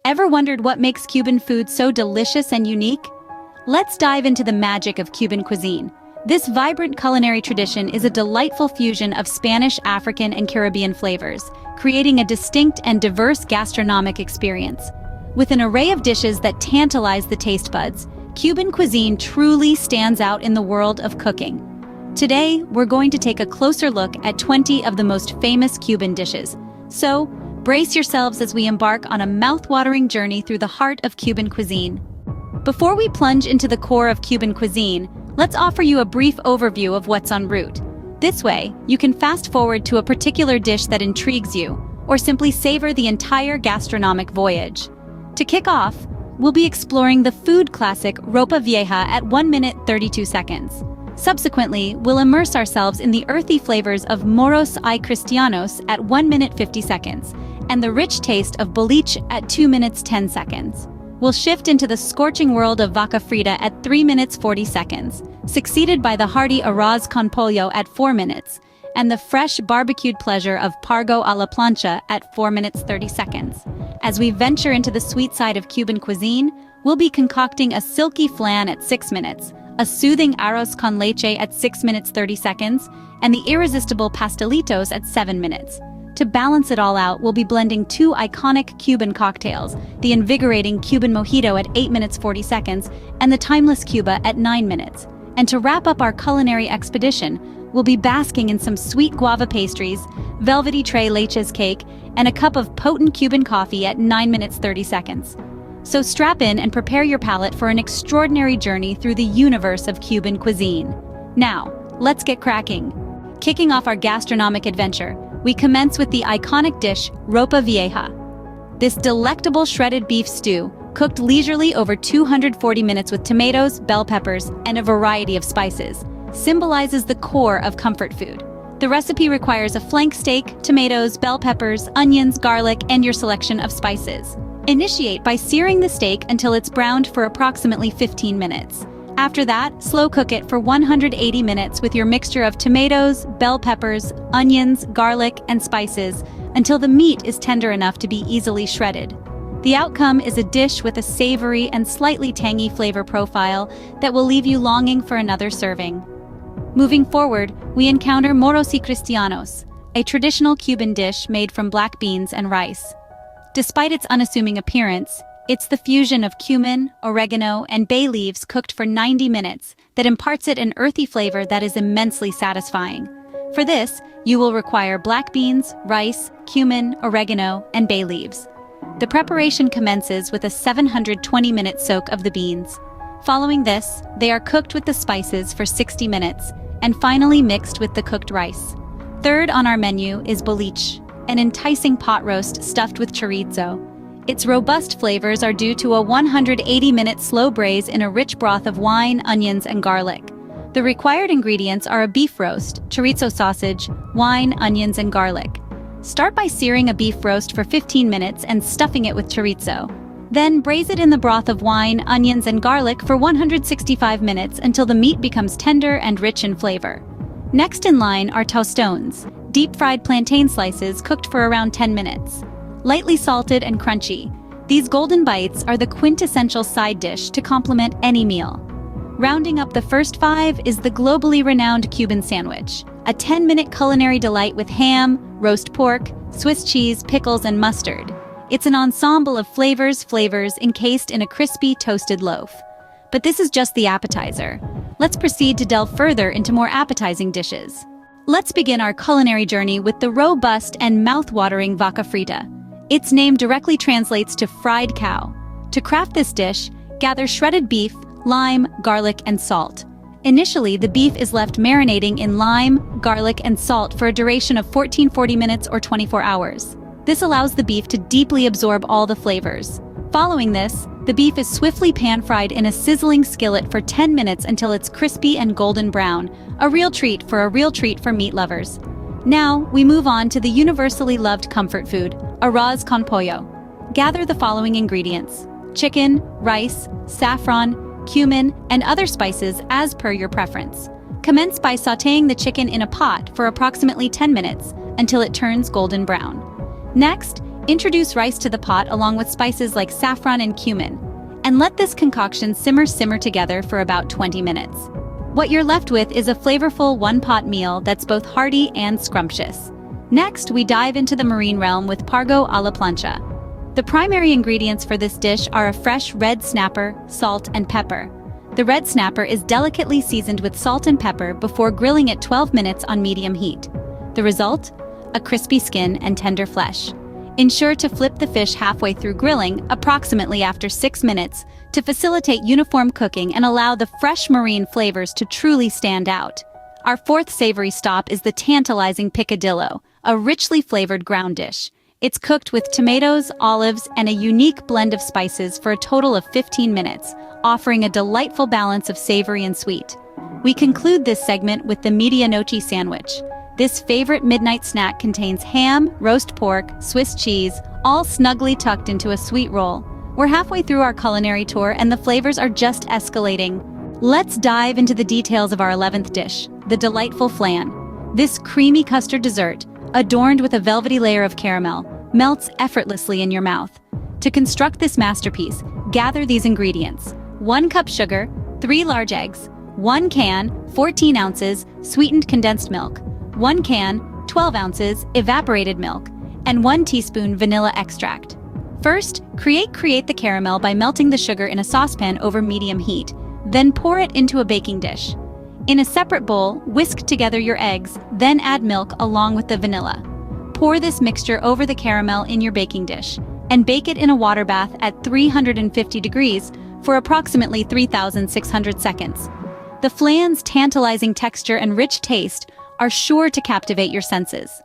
Ever wondered what makes Cuban food so delicious and unique? Let's dive into the magic of Cuban cuisine. This vibrant culinary tradition is a delightful fusion of Spanish, African, and Caribbean flavors, creating a distinct and diverse gastronomic experience. With an array of dishes that tantalize the taste buds, Cuban cuisine truly stands out in the world of cooking. Today, we're going to take a closer look at 20 of the most famous Cuban dishes. So, brace yourselves as we embark on a mouth-watering journey through the heart of Cuban cuisine. Before we plunge into the core of Cuban cuisine, let's offer you a brief overview of what's en route. This way, you can fast forward to a particular dish that intrigues you, or simply savor the entire gastronomic voyage. To kick off, we'll be exploring the food classic ropa vieja at 1 minute 32 seconds. Subsequently, we'll immerse ourselves in the earthy flavors of moros y cristianos at 1 minute 50 seconds, and the rich taste of boliche at 2 minutes 10 seconds. We'll shift into the scorching world of vaca frita at 3 minutes 40 seconds, succeeded by the hearty arroz con pollo at 4 minutes, and the fresh barbecued pleasure of pargo a la plancha at 4 minutes 30 seconds. As we venture into the sweet side of Cuban cuisine, we'll be concocting a silky flan at 6 minutes, a soothing arroz con leche at 6 minutes 30 seconds, and the irresistible pastelitos at 7 minutes. To balance it all out, we'll be blending two iconic Cuban cocktails, the invigorating Cuban mojito at 8 minutes 40 seconds and the timeless Cuba at 9 minutes. And to wrap up our culinary expedition, we'll be basking in some sweet guava pastries, velvety tres leches cake, and a cup of potent Cuban coffee at 9 minutes 30 seconds. So strap in and prepare your palate for an extraordinary journey through the universe of Cuban cuisine. Now, let's get cracking. Kicking off our gastronomic adventure, we commence with the iconic dish, ropa vieja. This delectable shredded beef stew, cooked leisurely over 240 minutes with tomatoes, bell peppers, and a variety of spices, symbolizes the core of comfort food. The recipe requires a flank steak, tomatoes, bell peppers, onions, garlic, and your selection of spices. Initiate by searing the steak until it's browned for approximately 15 minutes. After that, slow cook it for 180 minutes with your mixture of tomatoes, bell peppers, onions, garlic, and spices until the meat is tender enough to be easily shredded. The outcome is a dish with a savory and slightly tangy flavor profile that will leave you longing for another serving. Moving forward, we encounter moros y cristianos, a traditional Cuban dish made from black beans and rice. Despite its unassuming appearance, it's the fusion of cumin, oregano, and bay leaves cooked for 90 minutes that imparts it an earthy flavor that is immensely satisfying. For this, you will require black beans, rice, cumin, oregano, and bay leaves. The preparation commences with a 720-minute soak of the beans. Following this, they are cooked with the spices for 60 minutes, and finally mixed with the cooked rice. Third on our menu is boliche, an enticing pot roast stuffed with chorizo. Its robust flavors are due to a 180-minute slow braise in a rich broth of wine, onions, and garlic. The required ingredients are a beef roast, chorizo sausage, wine, onions, and garlic. Start by searing a beef roast for 15 minutes and stuffing it with chorizo. Then braise it in the broth of wine, onions, and garlic for 165 minutes until the meat becomes tender and rich in flavor. Next in line are tostones, deep-fried plantain slices cooked for around 10 minutes. Lightly salted and crunchy, these golden bites are the quintessential side dish to complement any meal. Rounding up the first five is the globally renowned Cuban sandwich, a 10-minute culinary delight with ham, roast pork, Swiss cheese, pickles, and mustard. It's an ensemble of flavors encased in a crispy, toasted loaf. But this is just the appetizer. Let's proceed to delve further into more appetizing dishes. Let's begin our culinary journey with the robust and mouth-watering vaca frita. Its name directly translates to fried cow. To craft this dish, gather shredded beef, lime, garlic, and salt. Initially, the beef is left marinating in lime, garlic, and salt for a duration of 40 minutes or 24 hours. This allows the beef to deeply absorb all the flavors. Following this, the beef is swiftly pan-fried in a sizzling skillet for 10 minutes until it's crispy and golden brown, a real treat for meat lovers. Now, we move on to the universally loved comfort food, arroz con pollo. Gather the following ingredients: chicken, rice, saffron, cumin, and other spices as per your preference. Commence by sautéing the chicken in a pot for approximately 10 minutes until it turns golden brown. Next, Introduce rice to the pot along with spices like saffron and cumin, and let this concoction simmer together for about 20 minutes. What you're left with is a flavorful one-pot meal that's both hearty and scrumptious. Next, we dive into the marine realm with pargo a la plancha. The primary ingredients for this dish are a fresh red snapper, salt, and pepper. The red snapper is delicately seasoned with salt and pepper before grilling it 12 minutes on medium heat. The result? A crispy skin and tender flesh. Ensure to flip the fish halfway through grilling, approximately after 6 minutes, to facilitate uniform cooking and allow the fresh marine flavors to truly stand out. Our fourth savory stop is the tantalizing picadillo, a richly flavored ground dish. It's cooked with tomatoes, olives, and a unique blend of spices for a total of 15 minutes, offering a delightful balance of savory and sweet. We conclude this segment with the medianoche sandwich. This favorite midnight snack contains ham, roast pork, Swiss cheese, all snugly tucked into a sweet roll. We're halfway through our culinary tour and the flavors are just escalating. Let's dive into the details of our 11th dish, the delightful flan. This creamy custard dessert, adorned with a velvety layer of caramel, melts effortlessly in your mouth. To construct this masterpiece, gather these ingredients: 1 cup sugar, 3 large eggs, 1 can, 14 ounces, sweetened condensed milk, 1 can, 12 ounces, evaporated milk, and 1 teaspoon vanilla extract. First, create the caramel by melting the sugar in a saucepan over medium heat, then pour it into a baking dish. In a separate bowl, whisk together your eggs, then add milk along with the vanilla. Pour this mixture over the caramel in your baking dish, and bake it in a water bath at 350 degrees for approximately 3,600 seconds. The flan's tantalizing texture and rich taste are sure to captivate your senses.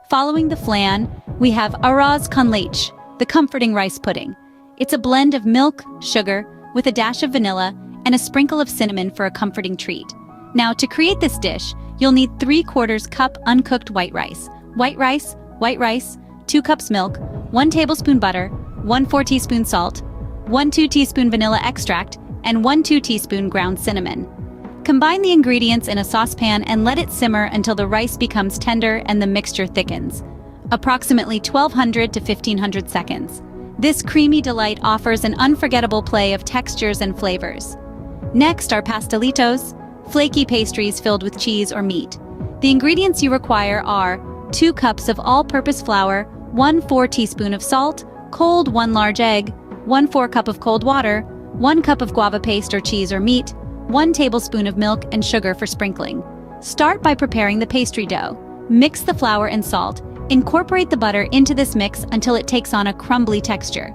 Following the flan, we have arroz con leche, the comforting rice pudding. It's a blend of milk, sugar, with a dash of vanilla, and a sprinkle of cinnamon for a comforting treat. Now, to create this dish, you'll need 3/4 cup uncooked white rice, 2 cups milk, 1 tablespoon butter, 1/4 teaspoon salt, 1/2 teaspoon vanilla extract, and 1/2 teaspoon ground cinnamon. Combine the ingredients in a saucepan and let it simmer until the rice becomes tender and the mixture thickens, approximately 1,200 to 1,500 seconds. This creamy delight offers an unforgettable play of textures and flavors. Next are pastelitos, flaky pastries filled with cheese or meat. The ingredients you require are 2 cups of all-purpose flour, 1/4 teaspoon of salt, cold 1 large egg, 1/4 cup of cold water, 1 cup of guava paste or cheese or meat, 1 tablespoon of milk and sugar for sprinkling. Start by preparing the pastry dough. Mix the flour and salt. Incorporate the butter into this mix until it takes on a crumbly texture.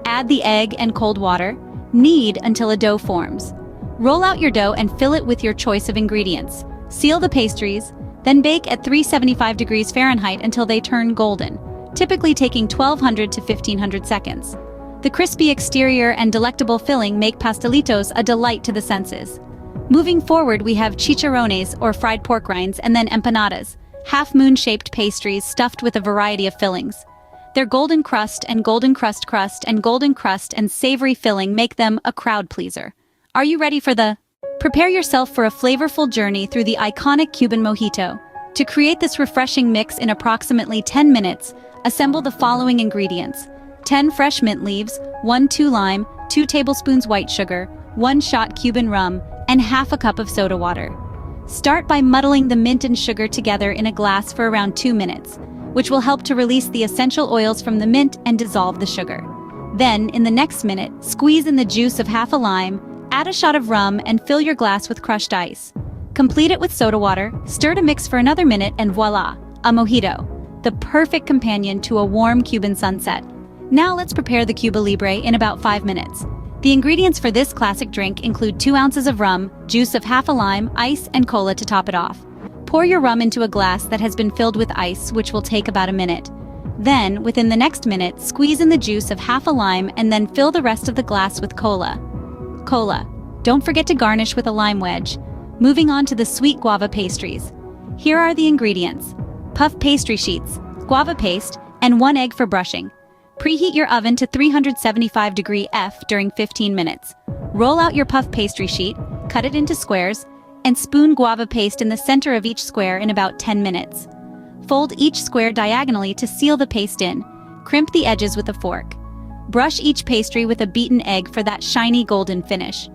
Add the egg and cold water. Knead until a dough forms. Roll out your dough and fill it with your choice of ingredients. Seal the pastries, then bake at 375 degrees Fahrenheit until they turn golden, typically taking 1,200 to 1,500 seconds. The crispy exterior and delectable filling make pastelitos a delight to the senses. Moving forward, we have chicharrones, or fried pork rinds, and then empanadas, half-moon-shaped pastries stuffed with a variety of fillings. Their golden crust and golden crust and savory filling make them a crowd pleaser. Are you ready for the... Prepare yourself for a flavorful journey through the iconic Cuban mojito. To create this refreshing mix in approximately 10 minutes, assemble the following ingredients: 10 fresh mint leaves, 1/2 lime, 2 tablespoons white sugar, 1 shot Cuban rum, and half a cup of soda water. Start by muddling the mint and sugar together in a glass for around 2 minutes, which will help to release the essential oils from the mint and dissolve the sugar. Then, in the next minute, squeeze in the juice of half a lime, add a shot of rum, and fill your glass with crushed ice. Complete it with soda water, stir to mix for another minute, and voila, a mojito, the perfect companion to a warm Cuban sunset. Now let's prepare the Cuba Libre in about 5 minutes. The ingredients for this classic drink include 2 ounces of rum, juice of half a lime, ice, and cola to top it off. Pour your rum into a glass that has been filled with ice, which will take about a minute. Then, within the next minute, squeeze in the juice of half a lime and then fill the rest of the glass with cola. Don't forget to garnish with a lime wedge. Moving on to the sweet guava pastries. Here are the ingredients: puff pastry sheets, guava paste, and 1 egg for brushing. Preheat your oven to 375 degree F during 15 minutes. Roll out your puff pastry sheet, cut it into squares, and spoon guava paste in the center of each square in about 10 minutes. Fold each square diagonally to seal the paste in. Crimp the edges with a fork. Brush each pastry with a beaten egg for that shiny golden finish.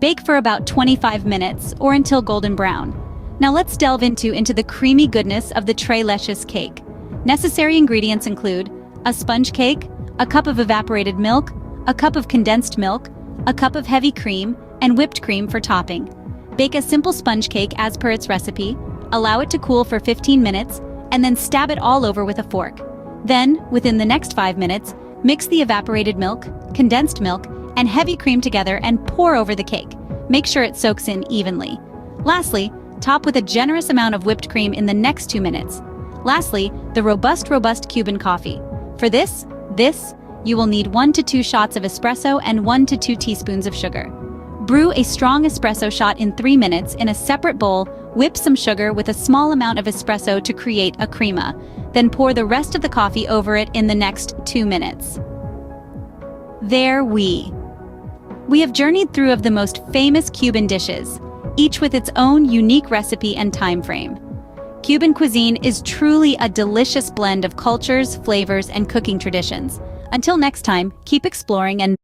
Bake for about 25 minutes or until golden brown. Now let's delve into the creamy goodness of the très delicious cake. Necessary ingredients include a sponge cake, a cup of evaporated milk, a cup of condensed milk, a cup of heavy cream, and whipped cream for topping. Bake a simple sponge cake as per its recipe, allow it to cool for 15 minutes, and then stab it all over with a fork. Then, within the next 5 minutes, mix the evaporated milk, condensed milk, and heavy cream together and pour over the cake. Make sure it soaks in evenly. Lastly, top with a generous amount of whipped cream in the next 2 minutes. Lastly, the robust Cuban coffee. For this, you will need 1 to 2 shots of espresso and 1 to 2 teaspoons of sugar. Brew a strong espresso shot in 3 minutes in a separate bowl, whip some sugar with a small amount of espresso to create a crema, then pour the rest of the coffee over it in the next 2 minutes. We have journeyed through of the most famous Cuban dishes, each with its own unique recipe and time frame. Cuban cuisine is truly a delicious blend of cultures, flavors, and cooking traditions. Until next time, keep exploring and